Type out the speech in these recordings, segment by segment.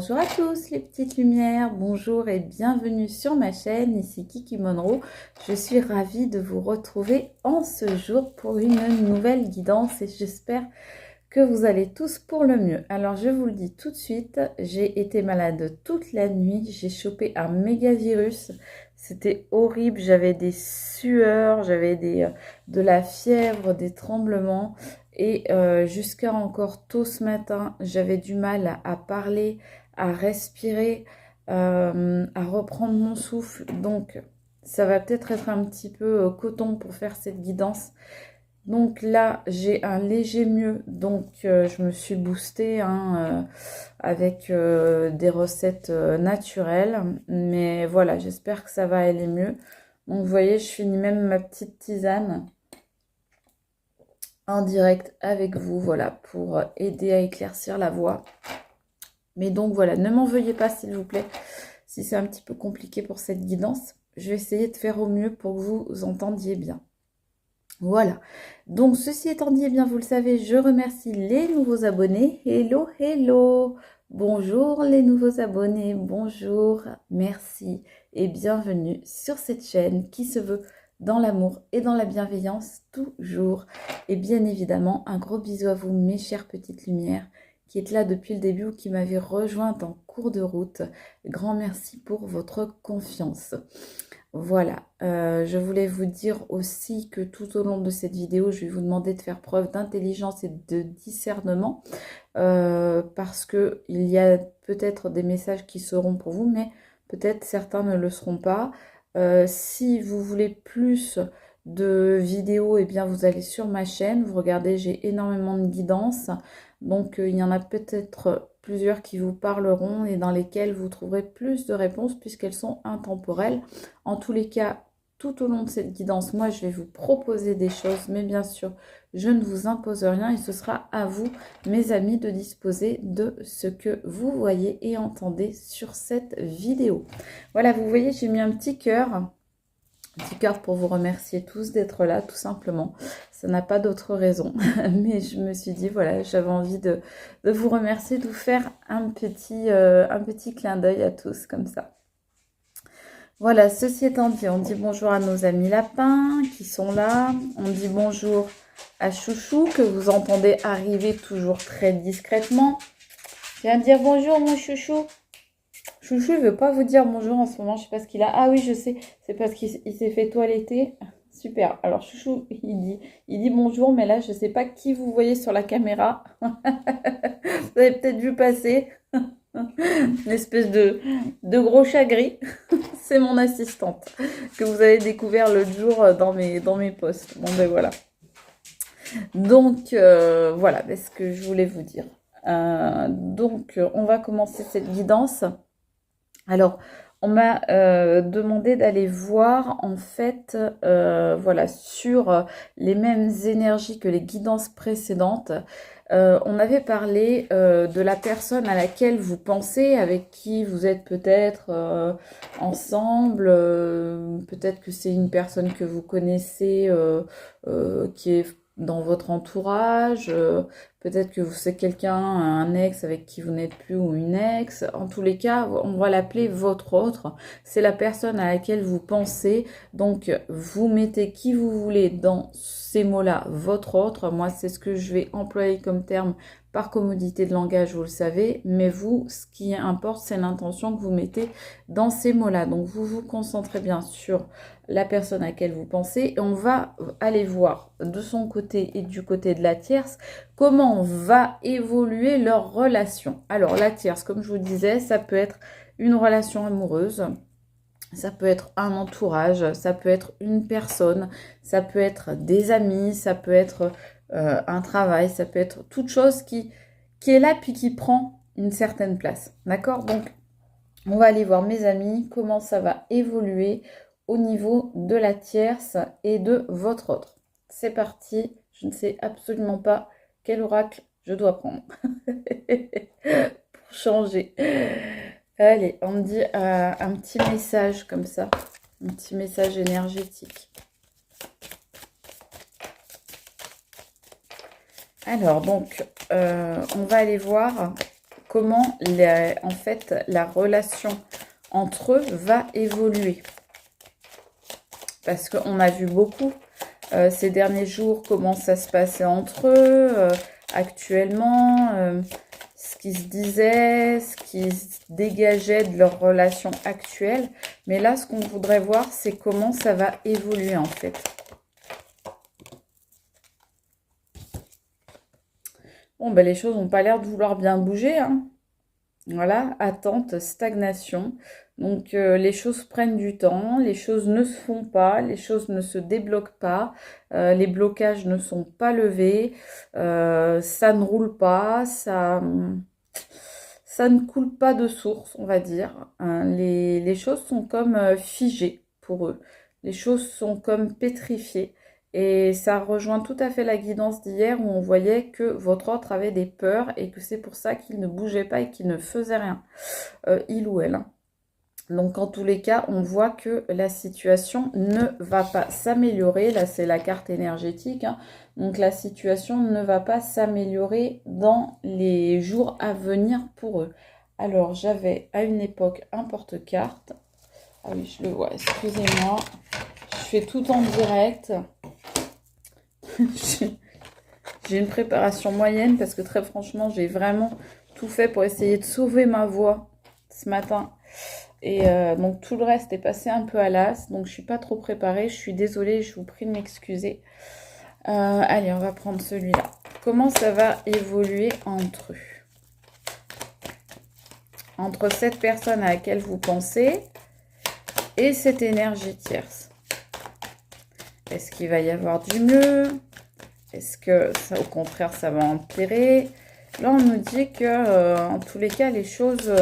Bonjour à tous les petites lumières, bonjour et bienvenue sur ma chaîne, ici Kiki Monroe. Je suis ravie de vous retrouver en ce jour pour une nouvelle guidance et j'espère que vous allez tous pour le mieux. Alors je vous le dis tout de suite, j'ai été malade toute la nuit, j'ai chopé un méga virus, c'était horrible, j'avais des sueurs, j'avais de la fièvre, des tremblements. Et jusqu'à encore tôt ce matin, j'avais du mal à parler, à respirer, à reprendre mon souffle. Donc, ça va peut-être être un petit peu coton pour faire cette guidance. Donc là, j'ai un léger mieux. Donc, je me suis boostée avec des recettes naturelles. Mais voilà, j'espère que ça va aller mieux. Donc, vous voyez, je finis même ma petite tisane en direct avec vous, voilà, pour aider à éclaircir la voix. Mais donc voilà, ne m'en veuillez pas s'il vous plaît, si c'est un petit peu compliqué pour cette guidance. Je vais essayer de faire au mieux pour que vous entendiez bien. Voilà, donc ceci étant dit, eh bien vous le savez, je remercie les nouveaux abonnés. Hello, hello, bonjour les nouveaux abonnés, bonjour, merci et bienvenue sur cette chaîne qui se veut dans l'amour et dans la bienveillance toujours. Et bien évidemment, un gros bisou à vous mes chères petites lumières qui êtes là depuis le début ou qui m'avez rejointe en cours de route. Grand merci pour votre confiance. Voilà, je voulais vous dire aussi que tout au long de cette vidéo, je vais vous demander de faire preuve d'intelligence et de discernement parce qu'il y a peut-être des messages qui seront pour vous, mais peut-être certains ne le seront pas. Si vous voulez plus de vidéos, eh bien vous allez sur ma chaîne, vous regardez, j'ai énormément de guidance. Donc, il y en a peut-être plusieurs qui vous parleront et dans lesquelles vous trouverez plus de réponses puisqu'elles sont intemporelles. En tous les cas, tout au long de cette guidance, moi, je vais vous proposer des choses, mais bien sûr, je ne vous impose rien et ce sera à vous, mes amis, de disposer de ce que vous voyez et entendez sur cette vidéo. Voilà, vous voyez, j'ai mis un petit cœur pour vous remercier tous d'être là, tout simplement. Ça n'a pas d'autre raison. Mais je me suis dit, voilà, j'avais envie de vous remercier, de vous faire un petit clin d'œil à tous, comme ça. Voilà, ceci étant dit, on dit bonjour à nos amis lapins qui sont là. On dit bonjour à Chouchou, que vous entendez arriver toujours très discrètement. Je viens de dire bonjour, mon Chouchou. Chouchou, il veut pas vous dire bonjour en ce moment, je sais pas ce qu'il a. Ah oui, je sais, c'est parce qu'il s'est fait toiletter. Super. Alors Chouchou, il dit bonjour, mais là, je sais pas qui vous voyez sur la caméra. Vous avez peut-être vu passer une espèce de gros chat gris. C'est mon assistante que vous avez découvert l'autre jour dans mes posts. Bon, ben voilà. Donc, voilà ce que je voulais vous dire. Donc, on va commencer cette guidance. Alors, on m'a demandé d'aller voir, en fait, voilà, sur les mêmes énergies que les guidances précédentes. On avait parlé de la personne à laquelle vous pensez, avec qui vous êtes peut-être ensemble. Peut-être que c'est une personne que vous connaissez qui est dans votre entourage. Peut-être que c'est quelqu'un, un ex avec qui vous n'êtes plus ou une ex. En tous les cas, on va l'appeler votre autre. C'est la personne à laquelle vous pensez. Donc, vous mettez qui vous voulez dans ces mots-là, votre autre. Moi, c'est ce que je vais employer comme terme par commodité de langage, vous le savez. Mais vous, ce qui importe, c'est l'intention que vous mettez dans ces mots-là. Donc, vous vous concentrez bien sur la personne à laquelle vous pensez. Et on va aller voir de son côté et du côté de la tierce comment va évoluer leur relation. Alors, la tierce, comme je vous disais, ça peut être une relation amoureuse, ça peut être un entourage, ça peut être une personne, ça peut être des amis, ça peut être un travail, ça peut être toute chose qui est là puis qui prend une certaine place. D'accord? Donc, on va aller voir mes amis, comment ça va évoluer au niveau de la tierce et de votre autre. C'est parti, je ne sais absolument pas quel oracle je dois prendre pour changer. Allez, on me dit un petit message comme ça, un petit message énergétique. Alors, donc, on va aller voir comment en fait la relation entre eux va évoluer. Parce qu'on a vu beaucoup ces derniers jours comment ça se passait entre eux, actuellement, ce qui se disait, ce qui se dégageait de leur relation actuelle. Mais là, ce qu'on voudrait voir, c'est comment ça va évoluer en fait. Bon, ben, les choses n'ont pas l'air de vouloir bien bouger, hein. Voilà, attente, stagnation. Donc, les choses prennent du temps, les choses ne se font pas, les choses ne se débloquent pas, les blocages ne sont pas levés, ça ne roule pas, ça ne coule pas de source, on va dire. Hein. Les choses sont comme figées pour eux. Les choses sont comme pétrifiées. Et ça rejoint tout à fait la guidance d'hier où on voyait que votre autre avait des peurs et que c'est pour ça qu'il ne bougeait pas et qu'il ne faisait rien, il ou elle. Hein. Donc en tous les cas, on voit que la situation ne va pas s'améliorer. Là, c'est la carte énergétique. Hein. Donc la situation ne va pas s'améliorer dans les jours à venir pour eux. Alors, j'avais à une époque un porte-carte. Ah oui, je le vois, excusez-moi. Je fais tout en direct. J'ai une préparation moyenne parce que très franchement, j'ai vraiment tout fait pour essayer de sauver ma voix ce matin. Et donc tout le reste est passé un peu à l'as. Donc je suis pas trop préparée. Je suis désolée, je vous prie de m'excuser. Allez, on va prendre celui-là. Comment ça va évoluer entre eux? Entre cette personne à laquelle vous pensez et cette énergie tierce. Est-ce qu'il va y avoir du mieux? Est-ce que, ça, au contraire, ça va empirer? Là, on nous dit que, en tous les cas, les choses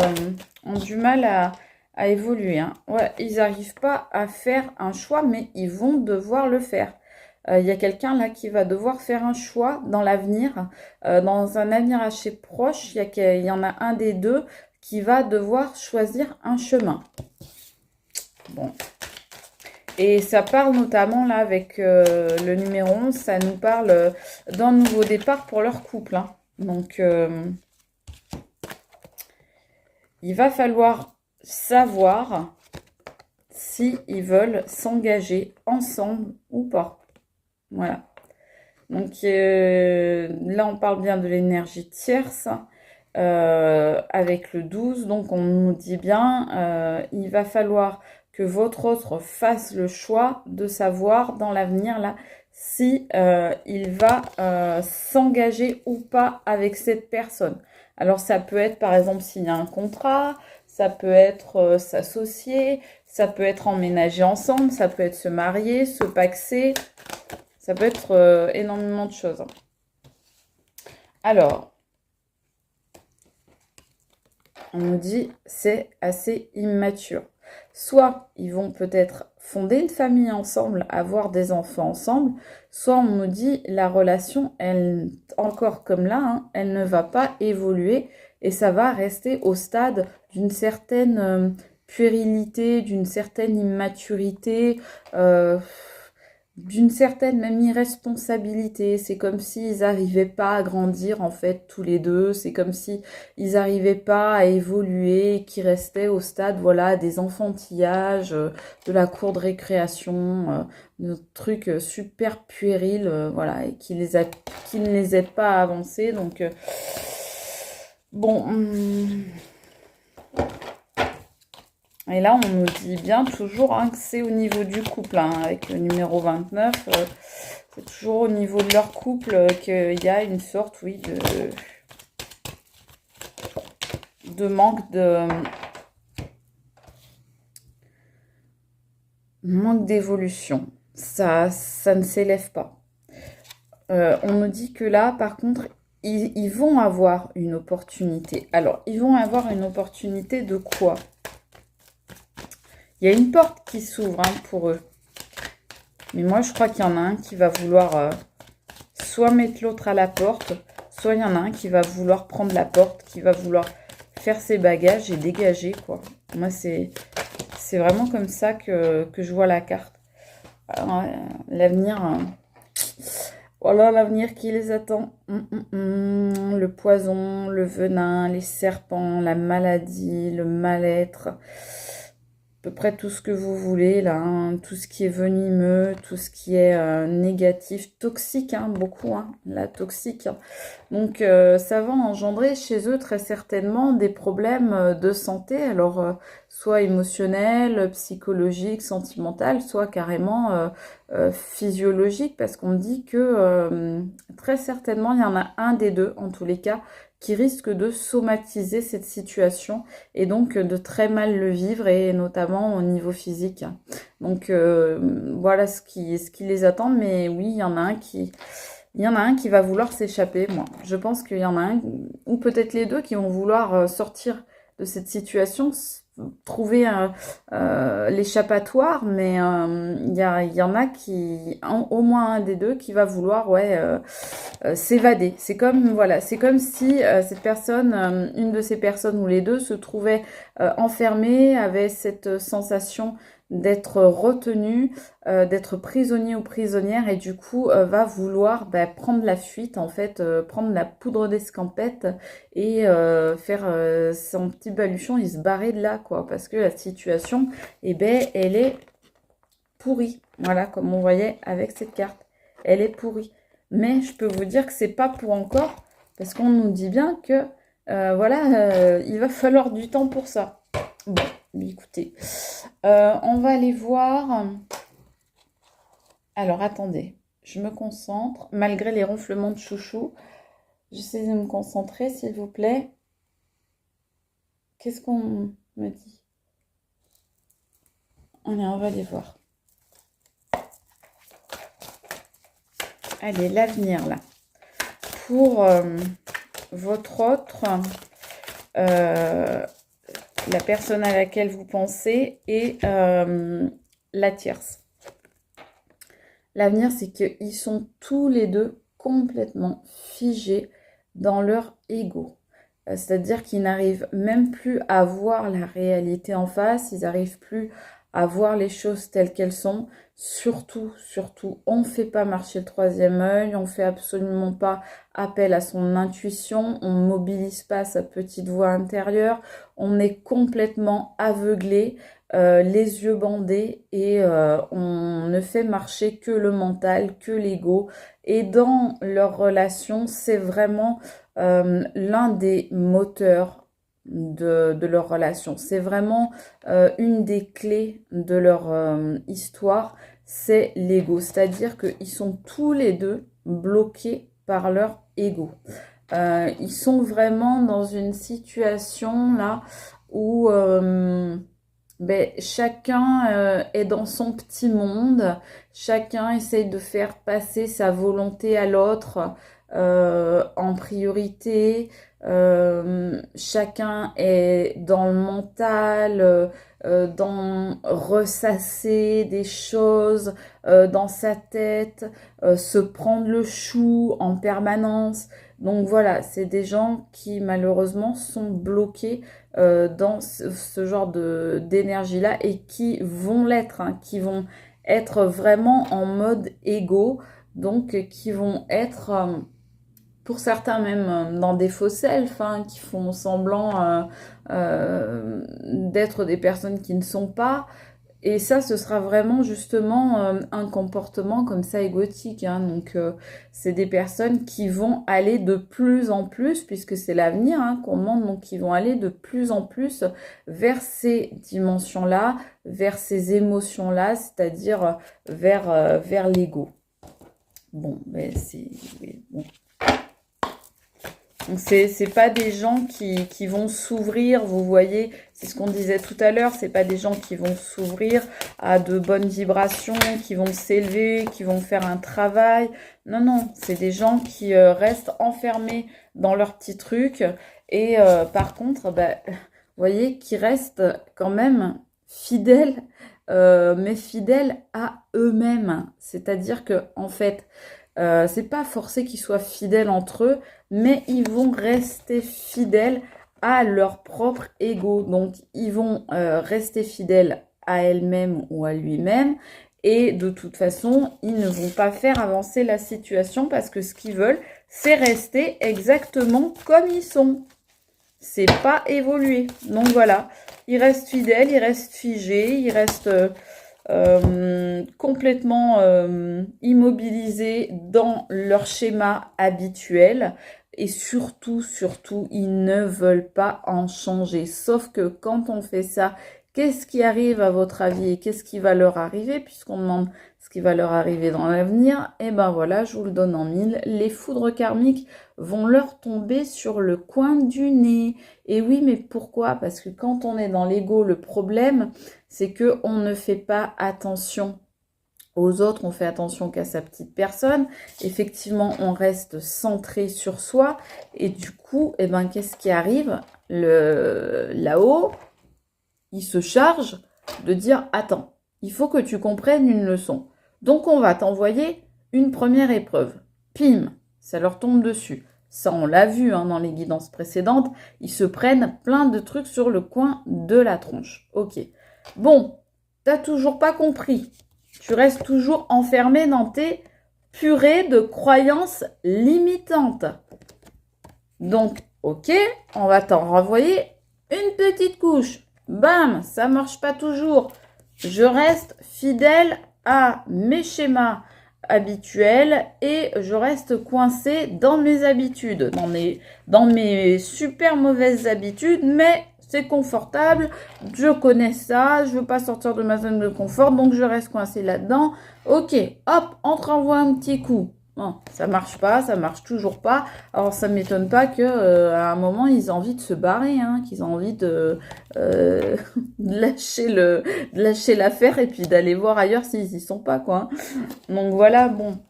ont du mal à évoluer. Hein. Ouais, ils n'arrivent pas à faire un choix, mais ils vont devoir le faire. Il y a quelqu'un là qui va devoir faire un choix dans l'avenir, dans un avenir assez proche. Il y en a un des deux qui va devoir choisir un chemin. Bon. Et ça parle notamment là avec le numéro 11, ça nous parle d'un nouveau départ pour leur couple. Hein. Donc, il va falloir savoir si ils veulent s'engager ensemble ou pas. Voilà. Donc, là, on parle bien de l'énergie tierce avec le 12. Donc, on nous dit bien, il va falloir que votre autre fasse le choix de savoir dans l'avenir là si il va s'engager ou pas avec cette personne. Alors ça peut être par exemple s'il y a un contrat, ça peut être s'associer, ça peut être emménager ensemble, ça peut être se marier, se paxer, ça peut être énormément de choses. Alors, on nous dit c'est assez immature. Soit ils vont peut-être fonder une famille ensemble, avoir des enfants ensemble, soit on nous dit la relation, elle, encore comme là, hein, elle ne va pas évoluer et ça va rester au stade d'une certaine puérilité, d'une certaine immaturité, d'une certaine même irresponsabilité. C'est comme s'ils n'arrivaient pas à grandir en fait tous les deux. C'est comme si ils n'arrivaient pas à évoluer, qu'ils restaient au stade voilà des enfantillages, de la cour de récréation, de trucs super puérils, voilà, et qui ne les aident pas à avancer. Donc bon. Et là, on nous dit bien toujours hein, que c'est au niveau du couple, hein, avec le numéro 29. C'est toujours au niveau de leur couple qu'il y a une sorte, oui, de manque d'évolution. Ça ne s'élève pas. On nous dit que là, par contre, ils vont avoir une opportunité. Alors, ils vont avoir une opportunité de quoi ? Il y a une porte qui s'ouvre hein, pour eux. Mais moi, je crois qu'il y en a un qui va vouloir soit mettre l'autre à la porte, soit il y en a un qui va vouloir prendre la porte, qui va vouloir faire ses bagages et dégager, quoi. Moi, c'est vraiment comme ça que je vois la carte. L'avenir... Voilà l'avenir qui les attend. Le poison, le venin, les serpents, la maladie, le mal-être. À peu près tout ce que vous voulez là, hein. Tout ce qui est venimeux, tout ce qui est négatif, toxique, hein, beaucoup, hein, la toxique. Donc ça va engendrer chez eux très certainement des problèmes de santé, alors soit émotionnels, psychologiques, sentimentaux, soit carrément physiologiques, parce qu'on me dit que très certainement il y en a un des deux, en tous les cas, qui risque de somatiser cette situation et donc de très mal le vivre, et notamment au niveau physique. Donc voilà ce qui les attend, mais oui, il y en a un qui va vouloir s'échapper, moi. Je pense qu'il y en a un, ou peut-être les deux, qui vont vouloir sortir de cette situation, trouver l'échappatoire, mais il y en a qui, au moins un des deux, qui va vouloir, ouais, s'évader. C'est comme, voilà, c'est comme si cette personne, une de ces personnes ou les deux, se trouvait enfermée, avait cette sensation d'être retenu, d'être prisonnier ou prisonnière, et du coup va vouloir prendre la fuite, en fait, prendre la poudre d'escampette et faire son petit baluchon et se barrer de là, quoi, parce que la situation, eh ben, elle est pourrie. Voilà, comme on voyait avec cette carte, elle est pourrie. Mais je peux vous dire que c'est pas pour encore, parce qu'on nous dit bien que voilà, il va falloir du temps pour ça. Bon, écoutez, on va aller voir. Alors, attendez, je me concentre. Malgré les ronflements de chouchou, j'essaie de me concentrer, s'il vous plaît. Qu'est-ce qu'on me dit? Allez, on va aller voir. Allez, l'avenir, là. Pour votre autre, la personne à laquelle vous pensez et la tierce. L'avenir, c'est qu'ils sont tous les deux complètement figés dans leur ego. C'est-à-dire qu'ils n'arrivent même plus à voir la réalité en face, ils n'arrivent plus à voir les choses telles qu'elles sont. Surtout, on ne fait pas marcher le troisième œil, on ne fait absolument pas appel à son intuition, on ne mobilise pas sa petite voix intérieure, on est complètement aveuglé, les yeux bandés, et on ne fait marcher que le mental, que l'ego. Et dans leur relation, c'est vraiment l'un des moteurs de leur relation. C'est vraiment une des clés de leur histoire, c'est l'ego. C'est-à-dire qu'ils sont tous les deux bloqués par leur ego. Ils sont vraiment dans une situation là où chacun est dans son petit monde, chacun essaye de faire passer sa volonté à l'autre en priorité, chacun est dans le mental, dans ressasser des choses dans sa tête, se prendre le chou en permanence. Donc voilà, c'est des gens qui malheureusement sont bloqués dans ce genre d'énergie-là, et qui vont l'être, hein, qui vont être vraiment en mode égo, donc qui vont être, pour certains même, dans des faux selfs, hein, qui font semblant d'être des personnes qui ne sont pas. Et ça, ce sera vraiment justement un comportement comme ça égotique, hein. Donc, c'est des personnes qui vont aller de plus en plus, puisque c'est l'avenir, hein, qu'on demande, donc qui vont aller de plus en plus vers ces dimensions-là, vers ces émotions-là, c'est-à-dire vers l'ego. Bon, oui, bon. Donc c'est pas des gens qui vont s'ouvrir, vous voyez, c'est ce qu'on disait tout à l'heure, c'est pas des gens qui vont s'ouvrir à de bonnes vibrations, qui vont s'élever, qui vont faire un travail. Non, non, c'est des gens qui restent enfermés dans leur petit truc, et par contre, vous voyez, qui restent quand même fidèles, mais fidèles à eux-mêmes. C'est-à-dire que, en fait, c'est pas forcé qu'ils soient fidèles entre eux, mais ils vont rester fidèles à leur propre ego. Donc, ils vont rester fidèles à elles-mêmes ou à lui-même, Et de toute façon, ils ne vont pas faire avancer la situation parce que ce qu'ils veulent, c'est rester exactement comme ils sont. C'est pas évoluer. Donc voilà, ils restent fidèles, ils restent figés, ils restent complètement immobilisés dans leur schéma habituel. Et surtout, ils ne veulent pas en changer. Sauf que quand on fait ça, qu'est-ce qui arrive à votre avis et qu'est-ce qui va leur arriver, puisqu'on demande ce qui va leur arriver dans l'avenir? Et ben voilà, je vous le donne en mille. Les foudres karmiques vont leur tomber sur le coin du nez. Et oui, mais pourquoi? Parce que quand on est dans l'ego, le problème, c'est qu'on ne fait pas attention aux autres, on fait attention qu'à sa petite personne. Effectivement, on reste centré sur soi. Et du coup, eh ben, qu'est-ce qui arrive? Là-haut, il se charge de dire, attends, il faut que tu comprennes une leçon. Donc, on va t'envoyer une première épreuve. Pim, ça leur tombe dessus. Ça, on l'a vu hein, dans les guidances précédentes. Ils se prennent plein de trucs sur le coin de la tronche. Ok. Bon, t'as toujours pas compris. Tu restes toujours enfermé dans tes purées de croyances limitantes. Donc, ok, on va t'en renvoyer une petite couche. Bam, ça marche pas toujours. Je reste fidèle à mes schémas habituels et je reste coincée dans mes habitudes, dans mes super mauvaises habitudes, mais c'est confortable, je connais ça, je veux pas sortir de ma zone de confort, donc je reste coincée là-dedans. Ok, hop, on te renvoie un petit coup. Bon, ça marche pas, ça marche toujours pas. Alors ça m'étonne pas que à un moment ils aient envie de se barrer, hein, qu'ils ont envie de de lâcher l'affaire et puis d'aller voir ailleurs s'ils y sont pas quoi. Donc voilà, bon,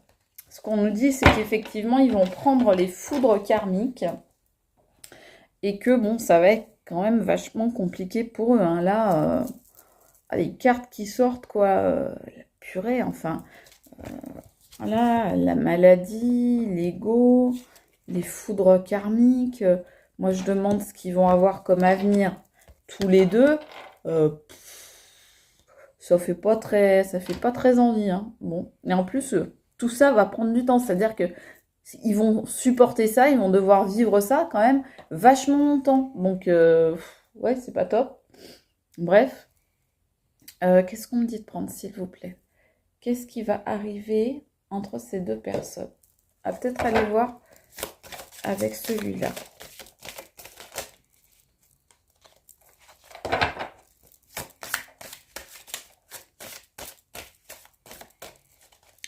ce qu'on nous dit c'est qu'effectivement ils vont prendre les foudres karmiques et que bon ça va être quand même vachement compliqué pour eux. Hein. Là, les cartes qui sortent quoi, la purée, enfin. Voilà, la maladie, l'ego, les foudres karmiques. Moi, je demande ce qu'ils vont avoir comme avenir tous les deux. Ça fait pas très envie. Hein. Bon, et en plus, tout ça va prendre du temps. C'est-à-dire que ils vont supporter ça, ils vont devoir vivre ça quand même vachement longtemps. Donc, ouais, c'est pas top. Bref, qu'est-ce qu'on me dit de prendre, s'il vous plaît? Qu'est-ce qui va arriver entre ces deux personnes? On va peut-être aller voir avec celui-là.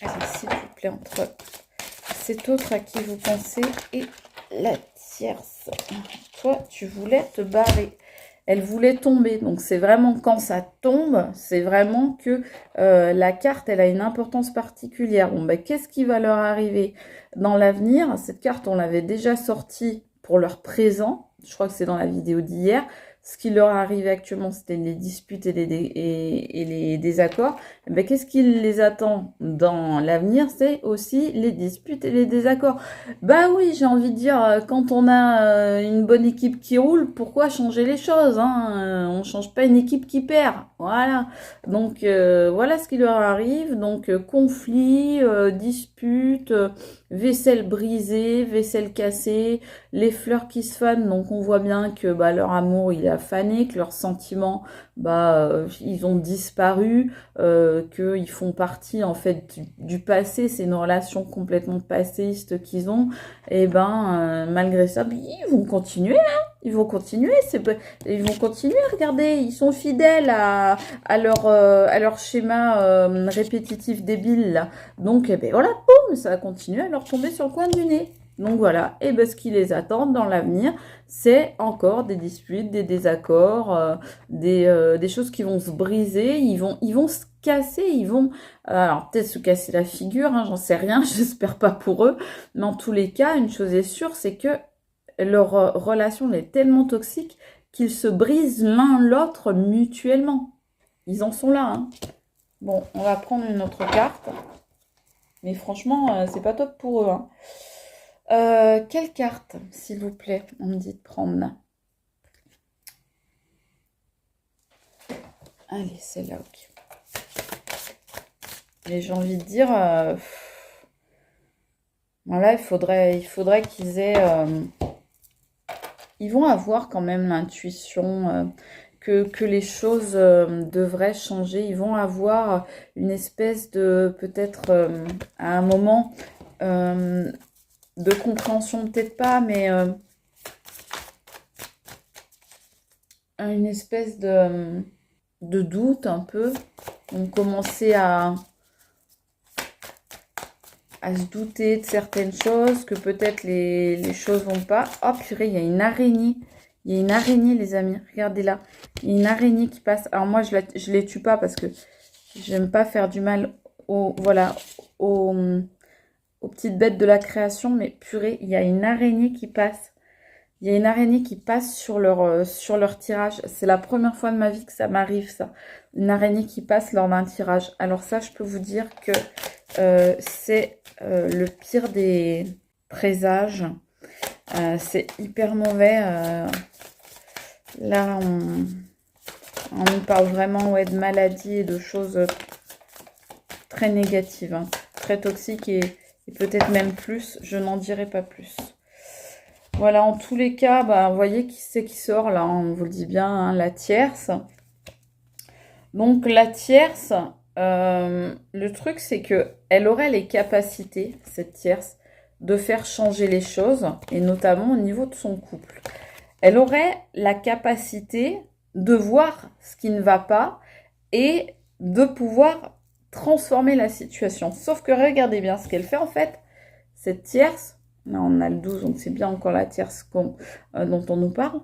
Allez, s'il vous plaît, entre cet autre à qui vous pensez et la tierce. Toi, tu voulais te barrer. Elle voulait tomber. Donc, c'est vraiment quand ça tombe, c'est vraiment que la carte, elle a une importance particulière. Bon, ben, qu'est-ce qui va leur arriver dans l'avenir? Cette carte, on l'avait déjà sortie pour leur présent. Je crois que c'est dans la vidéo d'hier. Ce qui leur arrivait actuellement, c'était les disputes et les désaccords. Ben, qu'est-ce qui les attend dans l'avenir? C'est aussi les disputes et les désaccords. Bah oui, j'ai envie de dire, quand on a une bonne équipe qui roule, pourquoi changer les choses hein on change pas une équipe qui perd. Voilà. Donc, voilà ce qui leur arrive. Donc, conflit, dispute, vaisselle brisée, vaisselle cassée, les fleurs qui se fanent. Donc, on voit bien que bah, leur amour, il a fané, que leurs sentiments, bah, ils ont disparu, qu'ils font partie, en fait, du passé. C'est une relation complètement passéiste qu'ils ont. Et ben, malgré ça, ils vont continuer, hein. Ils vont continuer, ils vont continuer. Regardez, ils sont fidèles à leur schéma répétitif débile là. Donc, eh ben voilà, boum, ça va continuer à leur tomber sur le coin du nez. Donc voilà, et ben ce qui les attend dans l'avenir, c'est encore des disputes, des désaccords, des choses qui vont se briser. Ils vont se casser, alors peut-être se casser la figure, hein, j'en sais rien, j'espère pas pour eux. Mais en tous les cas, une chose est sûre, c'est que leur relation est tellement toxique qu'ils se brisent l'un l'autre mutuellement. Ils en sont là. Hein. Bon, on va prendre une autre carte. Mais franchement, c'est pas top pour eux. Hein. Quelle carte, s'il vous plaît, on me dit de prendre? Allez, c'est là, ok. Mais j'ai envie de dire, voilà, il faudrait qu'ils aient... ils vont avoir quand même l'intuition que les choses devraient changer. Ils vont avoir une espèce de, peut-être à un moment, de compréhension, peut-être pas, mais une espèce de doute un peu. Ils vont commencer à se douter de certaines choses, que peut-être les choses vont pas. Oh purée, il y a une araignée. Il y a une araignée, les amis. Regardez là. Il y a une araignée qui passe. Alors moi, je les tue pas parce que j'aime pas faire du mal voilà, aux, aux petites bêtes de la création. Mais purée, il y a une araignée qui passe. Il y a une araignée qui passe sur leur tirage. C'est la première fois de ma vie que ça m'arrive, ça. Une araignée qui passe lors d'un tirage. Alors ça, je peux vous dire que c'est le pire des présages. C'est hyper mauvais. Là, on nous parle vraiment ouais, de maladies et de choses très négatives, hein, très toxiques et peut-être même plus. Je n'en dirai pas plus. Voilà, en tous les cas, bah, vous voyez qui c'est qui sort là, on vous le dit bien, hein, la tierce. Donc la tierce, le truc c'est que elle aurait les capacités, cette tierce, de faire changer les choses, et notamment au niveau de son couple. Elle aurait la capacité de voir ce qui ne va pas et de pouvoir transformer la situation. Sauf que regardez bien ce qu'elle fait en fait, cette tierce. Là, on a le 12, donc c'est bien encore la tierce dont on nous parle.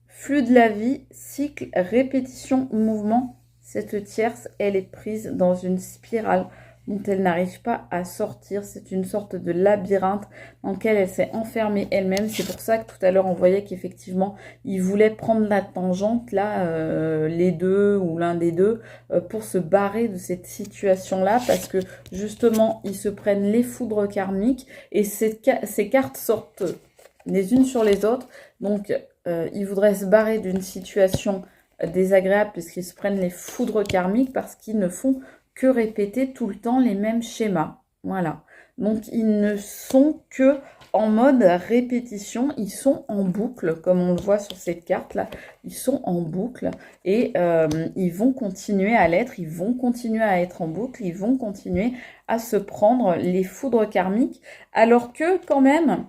Flux de la vie, cycle, répétition, mouvement. Cette tierce, elle est prise dans une spirale dont elle n'arrive pas à sortir. C'est une sorte de labyrinthe dans lequel elle s'est enfermée elle-même. C'est pour ça que tout à l'heure, on voyait qu'effectivement, ils voulaient prendre la tangente, là, les deux ou l'un des deux, pour se barrer de cette situation-là, parce que justement, ils se prennent les foudres karmiques et ces cartes sortent les unes sur les autres. Donc, ils voudraient se barrer d'une situation désagréable puisqu'ils se prennent les foudres karmiques parce qu'ils ne font que répéter tout le temps les mêmes schémas. Voilà. Donc, ils ne sont que en mode répétition. Ils sont en boucle, comme on le voit sur cette carte-là. Ils sont en boucle et ils vont continuer à l'être. Ils vont continuer à être en boucle. Ils vont continuer à se prendre les foudres karmiques. Alors que, quand même,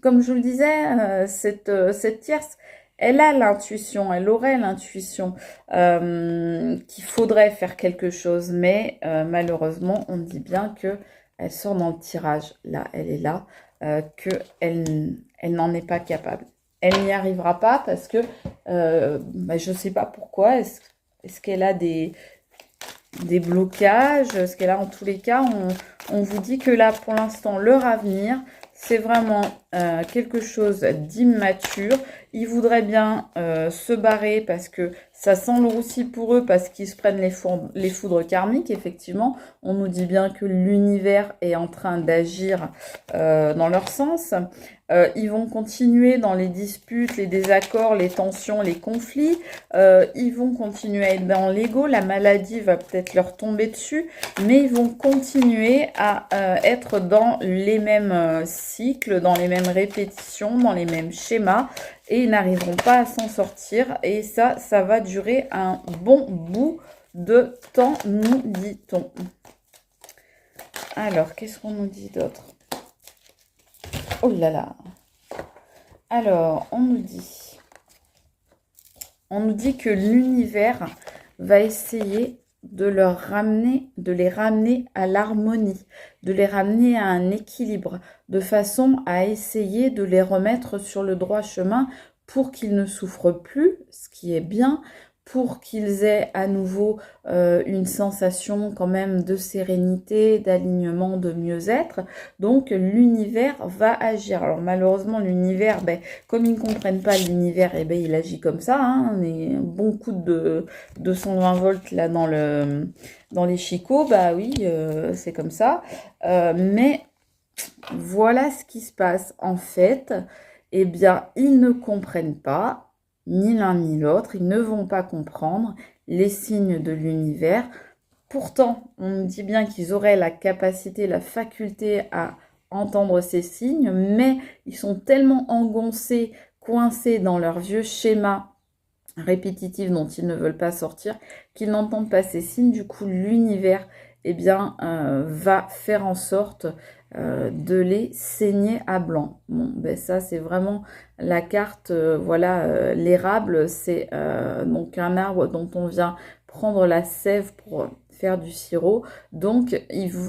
comme je vous le disais, cette tierce, elle a l'intuition, elle aurait l'intuition qu'il faudrait faire quelque chose, mais malheureusement, on dit bien qu'elle sort dans le tirage. Là, elle est là, qu'elle n'en est pas capable. Elle n'y arrivera pas parce que je ne sais pas pourquoi. Est-ce qu'elle a des blocages? Est-ce qu'elle a, en tous les cas, on vous dit que là, pour l'instant, leur avenir, c'est vraiment quelque chose d'immature. Ils voudraient bien se barrer parce que ça sent le roussi pour eux, parce qu'ils se prennent les foudres karmiques. Effectivement, on nous dit bien que l'univers est en train d'agir dans leur sens. Ils vont continuer dans les disputes, les désaccords, les tensions, les conflits. Ils vont continuer à être dans l'ego. La maladie va peut-être leur tomber dessus, mais ils vont continuer à être dans les mêmes cycles, dans les mêmes répétitions, dans les mêmes schémas, et ils n'arriveront pas à s'en sortir. Et ça va durer un bon bout de temps, nous dit-on. Alors, qu'est-ce qu'on nous dit d'autre? Oh là là. Alors, on nous dit que l'univers va essayer de les ramener à l'harmonie, de les ramener à un équilibre, de façon à essayer de les remettre sur le droit chemin pour qu'ils ne souffrent plus, ce qui est bien, pour qu'ils aient à nouveau une sensation quand même de sérénité, d'alignement, de mieux-être. Donc l'univers va agir. Alors malheureusement l'univers, comme ils ne comprennent pas l'univers, il agit comme ça. Hein, on est un bon coup de 220 volts là dans les chicots, bah oui, c'est comme ça. Mais voilà ce qui se passe en fait. Eh bien, ils ne comprennent pas, ni l'un ni l'autre, ils ne vont pas comprendre les signes de l'univers Pourtant, on nous dit bien qu'ils auraient la capacité, la faculté à entendre ces signes, mais ils sont tellement engoncés, coincés dans leur vieux schéma répétitif dont ils ne veulent pas sortir, qu'ils n'entendent pas ces signes. Du coup, l'univers, eh bien, va faire en sorte de les saigner à blanc. Bon, ben ça, c'est vraiment la carte, voilà, l'érable, c'est donc un arbre dont on vient prendre la sève pour faire du sirop. Donc,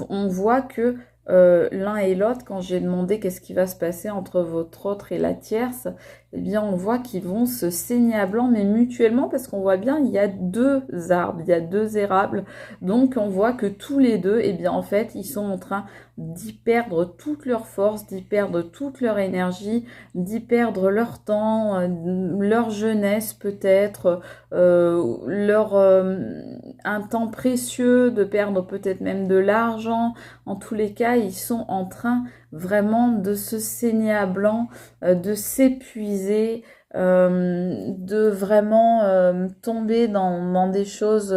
on voit que l'un et l'autre, quand j'ai demandé qu'est-ce qui va se passer entre votre autre et la tierce, eh bien, on voit qu'ils vont se saigner à blanc, mais mutuellement, parce qu'on voit bien, il y a deux arbres, il y a deux érables. Donc, on voit que tous les deux, eh bien, en fait, ils sont en train d'y perdre toute leur force, d'y perdre toute leur énergie, d'y perdre leur temps, leur jeunesse peut-être, un temps précieux, de perdre peut-être même de l'argent. En tous les cas, ils sont en train vraiment de se saigner à blanc, de s'épuiser, de vraiment tomber dans des choses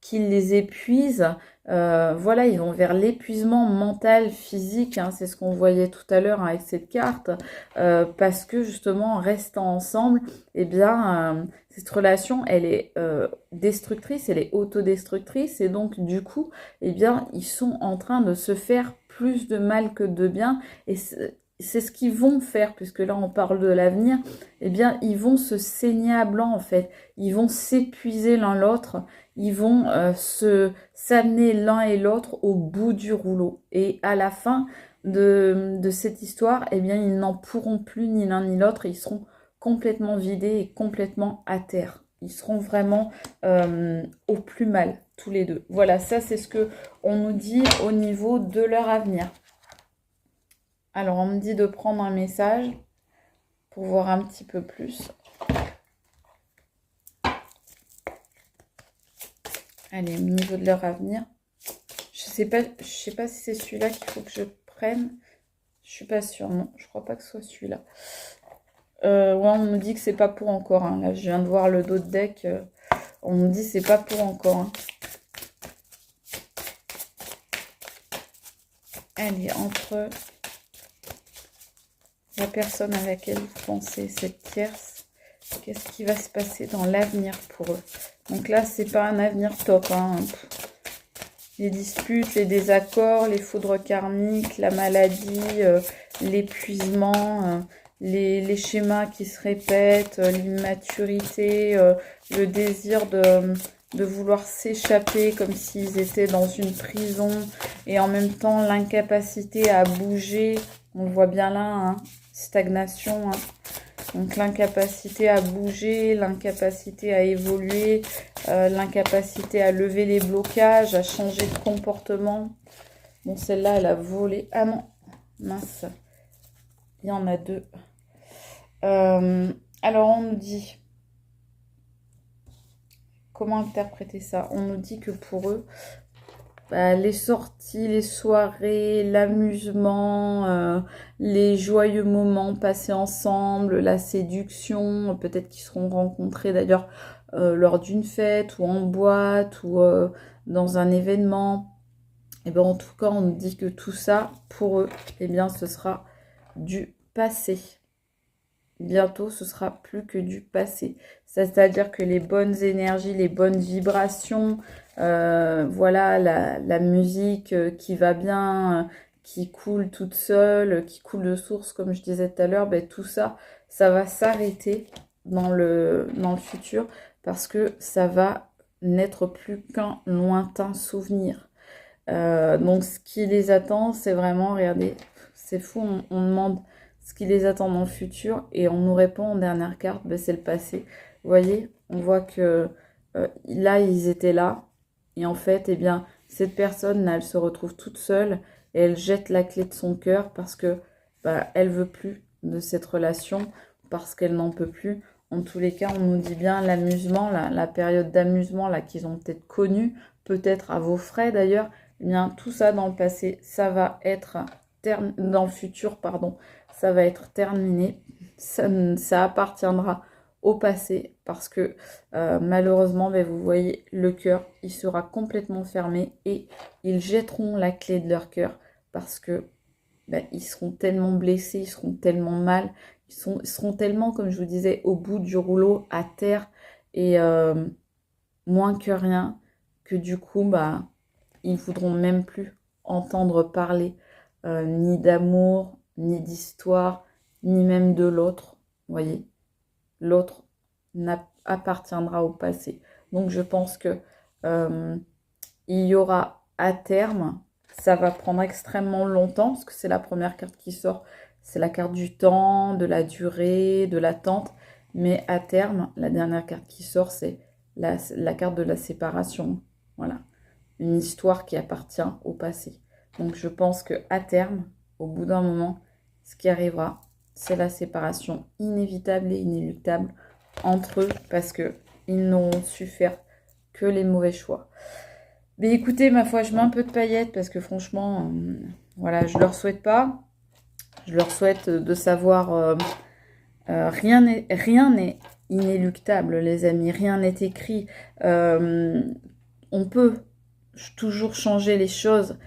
qui les épuisent. Voilà, ils vont vers l'épuisement mental, physique, hein, c'est ce qu'on voyait tout à l'heure avec cette carte, parce que justement, en restant ensemble, eh bien, cette relation, elle est destructrice, elle est autodestructrice, et donc du coup, eh bien, ils sont en train de se faire plus de mal que de bien, et c'est ce qu'ils vont faire, puisque là on parle de l'avenir, eh bien ils vont se saigner à blanc en fait, ils vont s'épuiser l'un l'autre, ils vont s'amener l'un et l'autre au bout du rouleau. Et à la fin de cette histoire, eh bien ils n'en pourront plus ni l'un ni l'autre, ils seront complètement vidés et complètement à terre. Ils seront vraiment au plus mal, tous les deux. Voilà, ça c'est ce que on nous dit au niveau de leur avenir. Alors, on me dit de prendre un message pour voir un petit peu plus. Allez, au niveau de leur avenir. Je sais pas si c'est celui-là qu'il faut que je prenne. Je suis pas sûre, non. Je crois pas que ce soit celui-là. Ouais, on me dit que c'est pas pour encore. Hein. Là, je viens de voir le dos de deck. On me dit que c'est pas pour encore. Hein. Allez, entre la personne à laquelle vous pensez, cette tierce, qu'est-ce qui va se passer dans l'avenir pour eux? Donc là, c'est pas un avenir top. Hein. Les disputes, les désaccords, les foudres karmiques, la maladie, l'épuisement, les schémas qui se répètent, l'immaturité, le désir de vouloir s'échapper comme s'ils étaient dans une prison et en même temps l'incapacité à bouger. On le voit bien là, hein, stagnation. Hein. Donc l'incapacité à bouger, l'incapacité à évoluer, l'incapacité à lever les blocages, à changer de comportement. Bon, celle-là, elle a volé. Ah non, mince. Il y en a deux. Alors, on nous dit... Comment interpréter ça? On nous dit que pour eux, les sorties, les soirées, l'amusement, les joyeux moments passés ensemble, la séduction, peut-être qu'ils seront rencontrés d'ailleurs lors d'une fête ou en boîte ou dans un événement. Et bien en tout cas, on nous dit que tout ça, pour eux, eh bien ce sera du passé. Bientôt, ce sera plus que du passé. C'est-à-dire que les bonnes énergies, les bonnes vibrations, voilà, la musique qui va bien, qui coule toute seule, qui coule de source, comme je disais tout à l'heure, ben, tout ça, ça va s'arrêter dans le futur parce que ça va n'être plus qu'un lointain souvenir. Donc, ce qui les attend, c'est vraiment, regardez, c'est fou, on demande ce qui les attend dans le futur et on nous répond en dernière carte, ben, c'est le passé. Vous voyez, on voit que là, ils étaient là et en fait, eh bien, cette personne, là, elle se retrouve toute seule et elle jette la clé de son cœur parce que elle veut plus de cette relation, parce qu'elle n'en peut plus. En tous les cas, on nous dit bien l'amusement, la période d'amusement là qu'ils ont peut-être connue, peut-être à vos frais d'ailleurs, eh bien, tout ça dans le passé, ça va être dans le futur, pardon, ça va être terminé. Ça appartiendra au passé parce que malheureusement, ben, vous voyez, le cœur, il sera complètement fermé et ils jetteront la clé de leur cœur parce que ben, ils seront tellement blessés, ils seront tellement mal, ils seront tellement, comme je vous disais, au bout du rouleau, à terre et moins que rien, que du coup, bah, ils ne voudront même plus entendre parler ni d'amour, ni d'histoire, ni même de l'autre. Vous voyez, l'autre appartiendra au passé. Donc je pense que il y aura à terme, ça va prendre extrêmement longtemps, parce que c'est la première carte qui sort, c'est la carte du temps, de la durée, de l'attente, mais à terme, la dernière carte qui sort, c'est la carte de la séparation. Voilà, une histoire qui appartient au passé. Donc je pense que à terme, au bout d'un moment, ce qui arrivera, c'est la séparation inévitable et inéluctable entre eux, parce que ils n'auront su faire que les mauvais choix. Mais écoutez, ma foi, je mets un peu de paillettes parce que franchement, voilà, je leur souhaite pas. Je leur souhaite de savoir rien n'est inéluctable, les amis. Rien n'est écrit. On peut toujours changer les choses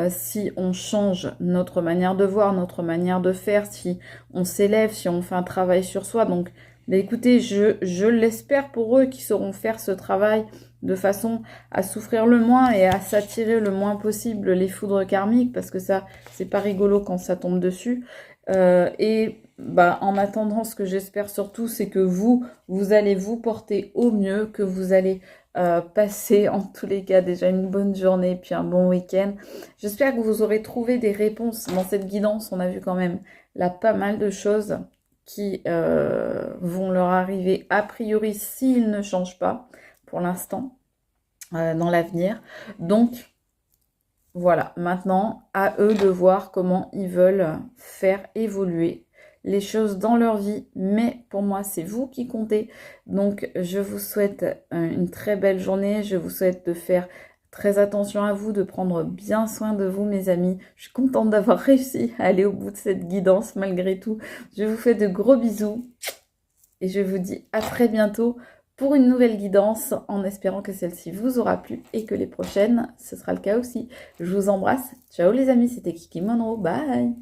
si on change notre manière de voir, notre manière de faire, si on s'élève, si on fait un travail sur soi. Donc, mais écoutez, je l'espère pour eux qui sauront faire ce travail de façon à souffrir le moins et à s'attirer le moins possible les foudres karmiques, parce que ça, c'est pas rigolo quand ça tombe dessus. Et bah, en attendant, ce que j'espère surtout, c'est que vous allez vous porter au mieux, que vous allez passer en tous les cas déjà une bonne journée puis un bon week-end. J'espère que vous aurez trouvé des réponses dans cette guidance. On a vu quand même là pas mal de choses qui vont leur arriver a priori s'ils ne changent pas pour l'instant dans l'avenir. Donc voilà, maintenant à eux de voir comment ils veulent faire évoluer les choses dans leur vie, mais pour moi c'est vous qui comptez. Donc je vous souhaite une très belle journée, je vous souhaite de faire très attention à vous, de prendre bien soin de vous mes amis. Je suis contente d'avoir réussi à aller au bout de cette guidance malgré tout. Je vous fais de gros bisous et je vous dis à très bientôt pour une nouvelle guidance, en espérant que celle-ci vous aura plu et que les prochaines, ce sera le cas aussi. Je vous embrasse. Ciao les amis, c'était Kiki Monroe. Bye!